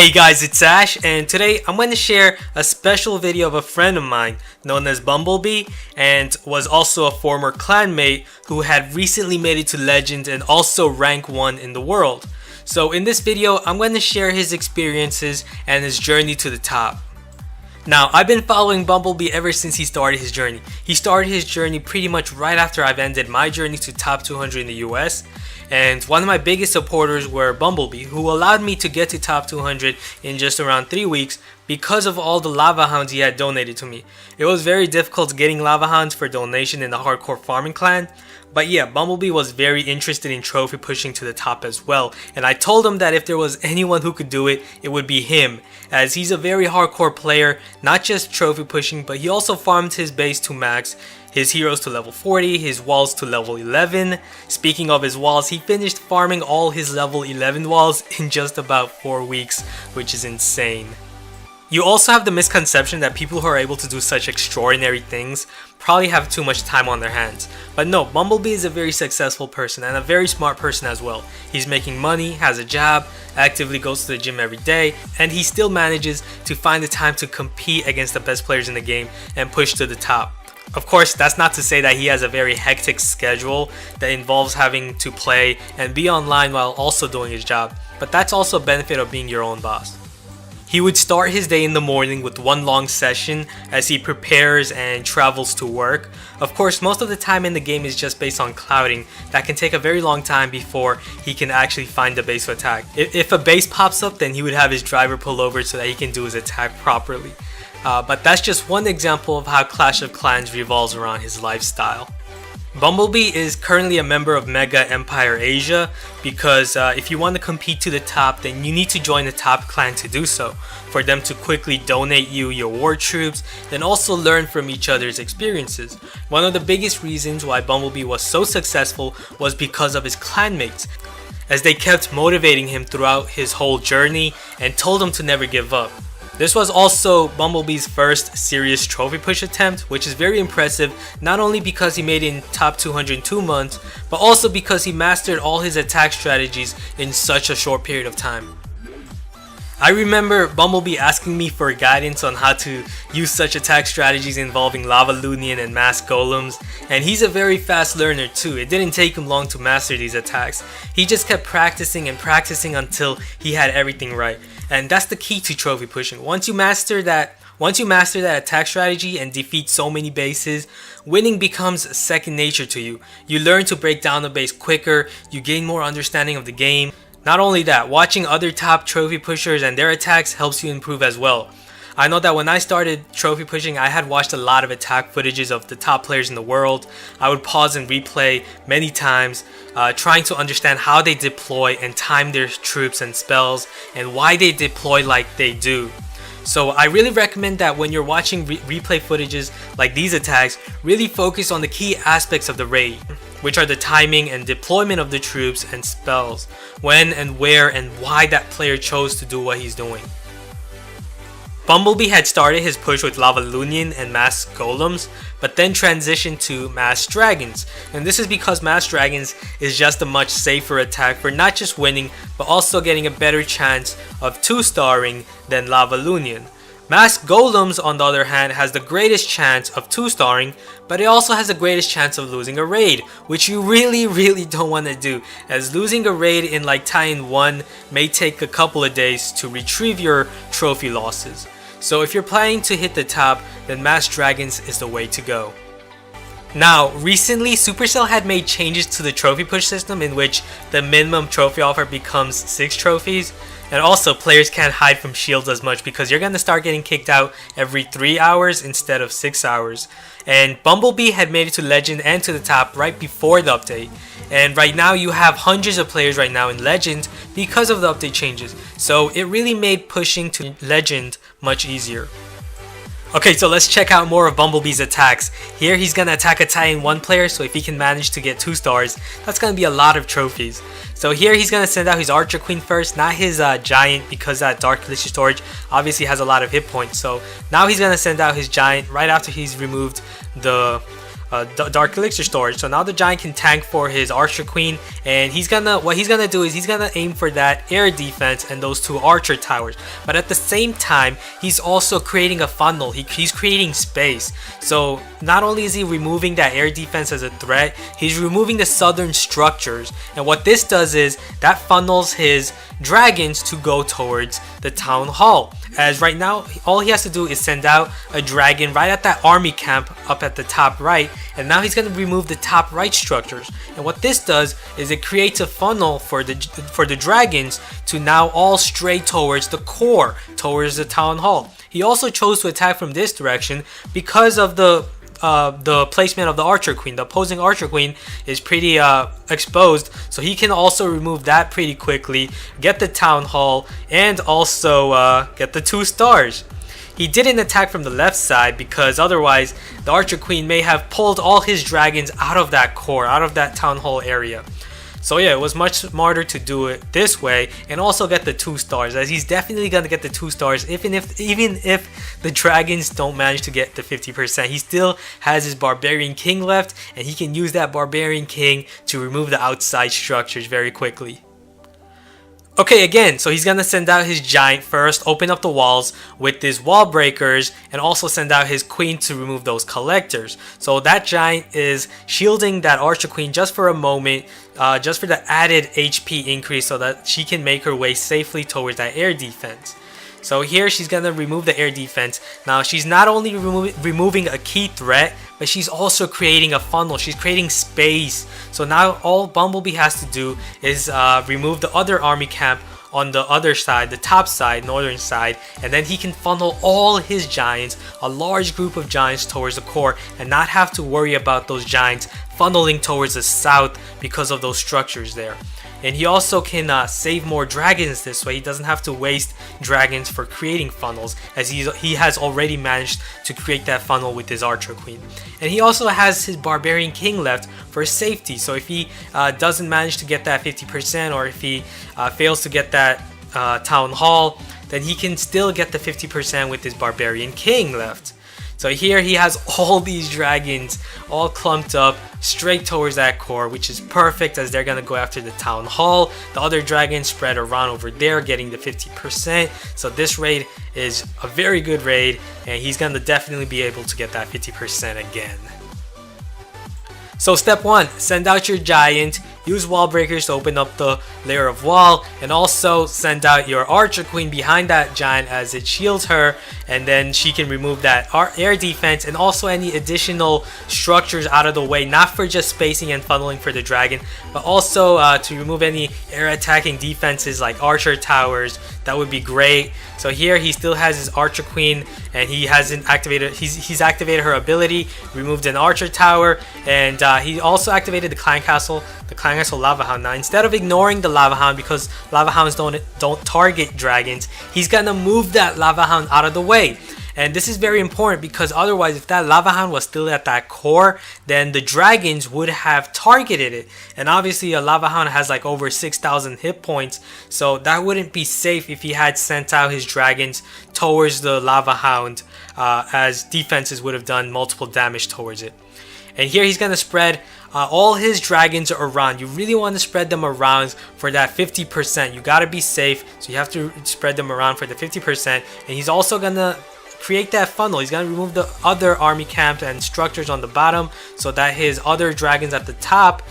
Hey guys, it's Ash, and today I'm going to share a special video of a friend of mine known as BumbleBee, and was also a former clanmate who had recently made it to Legend and also rank 1 in the world. So in this video, I'm going to share his experiences and his journey to the top. Now, I've been following BumbleBee ever since he started his journey. He started his journey pretty much right after I've ended my journey to top 200 in the US. And one of my biggest supporters were BumbleBee, who allowed me to get to top 200 in just around 3 weeks because of all the lava hounds he had donated to me. It was very difficult getting lava hounds for donation in the hardcore farming clan. But yeah, BumbleBee was very interested in trophy pushing to the top as well, and I told him that if there was anyone who could do it, it would be him, as he's a very hardcore player, not just trophy pushing, but he also farmed his base to max, his heroes to level 40, his walls to level 11. Speaking of his walls, he finished farming all his level 11 walls in just about 4 weeks, which is insane. You also have the misconception that people who are able to do such extraordinary things probably have too much time on their hands. But no, BumbleBee is a very successful person and a very smart person as well. He's making money, has a job, actively goes to the gym every day, and he still manages to find the time to compete against the best players in the game and push to the top. Of course, that's not to say that he has a very hectic schedule that involves having to play and be online while also doing his job, but that's also a benefit of being your own boss. He would start his day in the morning with one long session as he prepares and travels to work. Of course, most of the time in the game is just based on clouding. That can take a very long time before he can actually find a base to attack. If a base pops up, then he would have his driver pull over so that he can do his attack properly. But that's just one example of how Clash of Clans revolves around his lifestyle. BumbleBee is currently a member of Mega Empire Asia because if you want to compete to the top, then you need to join the top clan to do so, for them to quickly donate you your war troops, then also learn from each other's experiences. One of the biggest reasons why BumbleBee was so successful was because of his clanmates, as they kept motivating him throughout his whole journey and told him to never give up. This was also BumbleBee's first serious trophy push attempt, which is very impressive, not only because he made it in top 200 in 2 months, but also because he mastered all his attack strategies in such a short period of time. I remember BumbleBee asking me for guidance on how to use such attack strategies involving Lava Lunian and Mass Golems, and he's a very fast learner too. It didn't take him long to master these attacks. He just kept practicing and practicing until he had everything right. And that's the key to trophy pushing. Once you master that attack strategy and defeat so many bases, winning becomes second nature to you. You learn to break down the base quicker, you gain more understanding of the game. Not only that, watching other top trophy pushers and their attacks helps you improve as well. I know that when I started trophy pushing, I had watched a lot of attack footages of the top players in the world. I would pause and replay many times, trying to understand how they deploy and time their troops and spells, and why they deploy like they do. So I really recommend that when you're watching replay footages like these attacks, really focus on the key aspects of the raid, which are the timing and deployment of the troops and spells, when and where and why that player chose to do what he's doing. BumbleBee had started his push with Lava Lunian and Mass Golems, but then transitioned to Mass Dragons, and this is because Mass Dragons is just a much safer attack for not just winning, but also getting a better chance of 2-starring than Lava Lunian. Mass Golems, on the other hand, has the greatest chance of 2-starring, but it also has the greatest chance of losing a raid, which you really don't want to do, as losing a raid in like tie-in 1 may take a couple of days to retrieve your trophy losses. So if you're planning to hit the top, then Mass Dragons is the way to go. Now, recently Supercell had made changes to the trophy push system in which the minimum trophy offer becomes 6 trophies. And also, players can't hide from shields as much because you're going to start getting kicked out every 3 hours instead of 6 hours. And BumbleBee had made it to Legend and to the top right before the update. And right now you have hundreds of players right now in Legend because of the update changes. So it really made pushing to Legend much easier. Okay, so let's check out more of BumbleBee's attacks. Here he's gonna attack a tie-in 1 player, so if he can manage to get 2 stars, that's gonna be a lot of trophies. So here he's gonna send out his Archer Queen first, not his Giant, because that Dark Elixir storage obviously has a lot of hit points. So now he's gonna send out his Giant right after he's removed the Dark Elixir storage. So now the giant can tank for his Archer Queen, and what he's gonna do is he's gonna aim for that air defense and those 2 Archer towers. But at the same time, he's also creating a funnel. He's creating space. So not only is he removing that air defense as a threat, he's removing the southern structures. And what this does is that funnels his dragons to go towards the town hall. As right now, all he has to do is send out a dragon right at that army camp up at the top right, and now he's going to remove the top right structures. And what this does is it creates a funnel for the dragons to now all stray towards the core, towards the town hall. He also chose to attack from this direction because of the placement of the Archer Queen. The opposing Archer Queen is pretty exposed, so he can also remove that pretty quickly, get the Town Hall, and also get the 2 stars. He didn't attack from the left side because otherwise the Archer Queen may have pulled all his dragons out of that core, out of that Town Hall area. So yeah, it was much smarter to do it this way and also get the 2 stars, as he's definitely gonna get the 2 stars even if the dragons don't manage to get the 50%. He still has his Barbarian King left, and he can use that Barbarian King to remove the outside structures very quickly. Okay, again, so he's gonna send out his giant first, open up the walls with his wall breakers, and also send out his queen to remove those collectors. So that giant is shielding that Archer Queen just for a moment, just for the added HP increase so that she can make her way safely towards that air defense. So here she's gonna remove the air defense. Now she's not only removing a key threat, but she's also creating a funnel. She's creating space. So now all Bumblebee has to do is remove the other army camp on the other side, the top side, northern side, and then he can funnel all his giants, a large group of giants, towards the core and not have to worry about those giants funneling towards the south because of those structures there. And he also can save more dragons this way. He doesn't have to waste dragons for creating funnels, as he has already managed to create that funnel with his Archer Queen. And he also has his Barbarian King left for safety. So if he doesn't manage to get that 50%, or if he fails to get that Town Hall, then he can still get the 50% with his Barbarian King left. So here he has all these dragons all clumped up straight towards that core, which is perfect as they're gonna go after the Town Hall. The other dragons spread around over there getting the 50%. So this raid is a very good raid, and he's gonna definitely be able to get that 50% again. So step 1, send out your giant, use wall breakers to open up the layer of wall, and also send out your Archer Queen behind that giant as it shields her, and then she can remove that air defense and also any additional structures out of the way, not for just spacing and funneling for the dragon, but also to remove any air attacking defenses like Archer towers. That would be great. So here he still has his Archer Queen, and he hasn't activated, he's activated her ability, removed an Archer tower, and he also activated the Clan Castle Lava Hound. Now instead of ignoring the Lava Hound, because Lava Hounds don't target dragons, he's gonna move that Lava Hound out of the way. And this is very important because otherwise, if that Lava Hound was still at that core, then the dragons would have targeted it. And obviously a Lava Hound has like over 6,000 hit points, so that wouldn't be safe if he had sent out his dragons towards the Lava Hound, as defenses would have done multiple damage towards it. And here he's going to spread all his dragons around. You really want to spread them around for that 50%. You got to be safe, so you have to spread them around for the 50%. And he's also going to create that funnel. He's going to remove the other army camps and structures on the bottom so that his other dragons at the top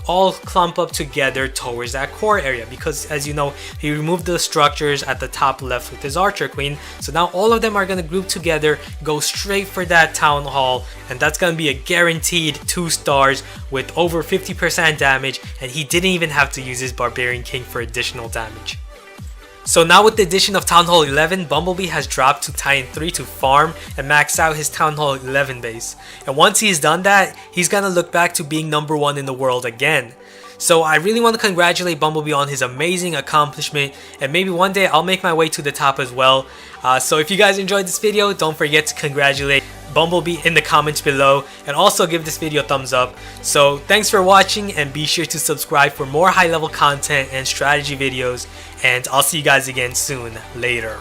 all clump up together towards that core area, because as you know, he removed the structures at the top left with his Archer Queen. So now all of them are going to group together, go straight for that Town Hall, and that's going to be a guaranteed 2 stars with over 50% damage, and he didn't even have to use his Barbarian King for additional damage. So now with the addition of Town Hall 11, Bumblebee has dropped to Titan 3 to farm and max out his Town Hall 11 base. And once he's done that, he's gonna look back to being #1 in the world again. So I really want to congratulate Bumblebee on his amazing accomplishment, and maybe one day I'll make my way to the top as well. So if you guys enjoyed this video, don't forget to congratulate Bumblebee in the comments below, and also give this video a thumbs up. So thanks for watching, and be sure to subscribe for more high level content and strategy videos, and I'll see you guys again soon. Later.